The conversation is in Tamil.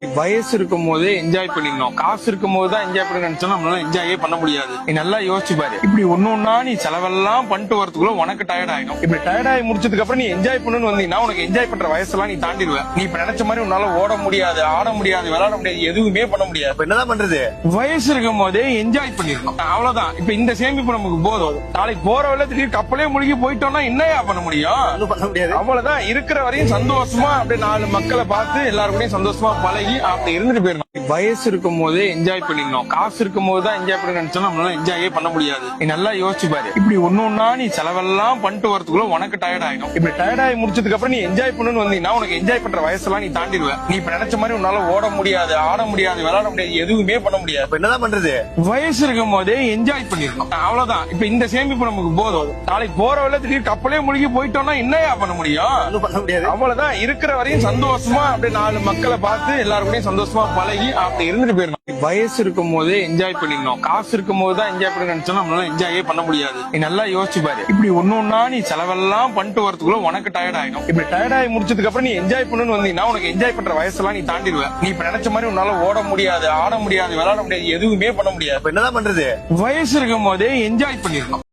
வயசு இருக்கும் போதே என்ஜாய் பண்ணிடணும். காசு இருக்கும் போது தான் என்ஜாய் பண்ண நினைச்சோம், நம்மளால என்ஜாயே பண்ண முடியாது. நீ நல்லா யோசிச்சு பாரு. இப்படி ஒன்னொன்னா நீ செலவெல்லாம் பண்ணிட்டு வரதுக்குள்ள உனக்கு டயர்ட் ஆயிடும். இப்படி டயர்ட் ஆகி முடிச்சதுக்கு அப்புறம் நீ என்ஜாய் பண்ணணும்னு வந்தீங்கன்னா உனக்கு என்ஜாய் பண்ற வயசெல்லாம் நீ தாண்டிடுவ. நீ இப்ப நினைச்ச மாதிரி உன்னால ஓட முடியாது, ஆட முடியாது, விளையாட முடியாது, எதுவுமே பண்ண முடியாது. என்னதான் பண்றது? வயசு இருக்கும் போதே என்ஜாய் பண்ணிடணும். அவ்வளவுதான். இப்ப இந்த சேமிப்பு நமக்கு போதும். நாளைக்கு போற வெள்ளத்துக்கு கப்பலே மூழ்கி போயிட்டோம்னா என்னையா பண்ண முடியும்? ஒண்ணும் பண்ண முடியாது. அவ்வளவுதான். இருக்கிற வரையும் சந்தோஷமா அப்படி 4 மக்களை பார்த்து எல்லாருக்கூடயும் சந்தோஷமா பழகி அப்படி இருந்துட்டு போயிடணும். வயசு இருக்கும் போதே என்ஜாய் பண்ணிடணும். காசு இருக்கும் போது தான் என்ஜாய் பண்ண நினைச்சோம், நம்மளால என்ஜாயே பண்ண முடியாது. நீ நல்லா யோசிச்சு பாரு. இப்படி ஒன்னொன்னா நீ செலவெல்லாம் பண்ணிட்டு வரதுக்குள்ள உனக்கு டயர்ட் ஆயிடும். இப்படி டயர்ட் ஆகி முடிச்சதுக்கு அப்புறம் நீ என்ஜாய் பண்ணணும்னு வந்தீங்கன்னா உனக்கு என்ஜாய் பண்ற வயசெல்லாம் நீ தாண்டிடுவ. நீ இப்ப நினைச்ச மாதிரி உன்னால ஓட முடியாது, ஆட முடியாது, விளையாட முடியாது, எதுவுமே பண்ண முடியாது. என்னதான் பண்றது? வயசு இருக்கும் போதே என்ஜாய் பண்ணிடணும். அவ்வளவுதான். இப்ப இந்த சேமிப்பு நமக்கு போதும். நாளைக்கு போற வெள்ளத்துக்கு கப்பலே மூழ்கி போயிட்டோம்னா என்னையா பண்ண முடியும்? ஒண்ணும் பண்ண முடியாது. அவ்வளவுதான். இருக்கிற வரையும் சந்தோஷமா அப்படி 4 மக்களை பார்த்து எல்லாருக்கூடயும் சந்தோஷமா பழகி அப்படி இருந்துட்டு போயிடணும். வயசு இருக்கும் போதே என்ஜாய் பண்ணிடணும். காசு இருக்கும் போது தான் என்ஜாய் பண்ண நினைச்சோம், நம்மளால என்ஜாயே பண்ண முடியாது. நீ நல்லா யோசிச்சு பாரு. இப்படி ஒன்னொன்னா நீ செலவெல்லாம் பண்ணிட்டு வரதுக்குள்ள உனக்கு டயர்ட் ஆயிடும். இப்படி டயர்ட் ஆகி முடிச்சதுக்கு அப்புறம் நீ என்ஜாய் பண்ணணும்னு வந்தீங்கன்னா உனக்கு என்ஜாய் பண்ற வயசெல்லாம் நீ தாண்டிடுவ. நீ இப்ப நினைச்ச மாதிரி உன்னால ஓட முடியாது, ஆட முடியாது, விளையாட முடியாது, எதுவுமே பண்ண முடியாது. என்னதான் பண்றது? வயசு இருக்கும் போதே என்ஜாய் பண்ணிடணும்.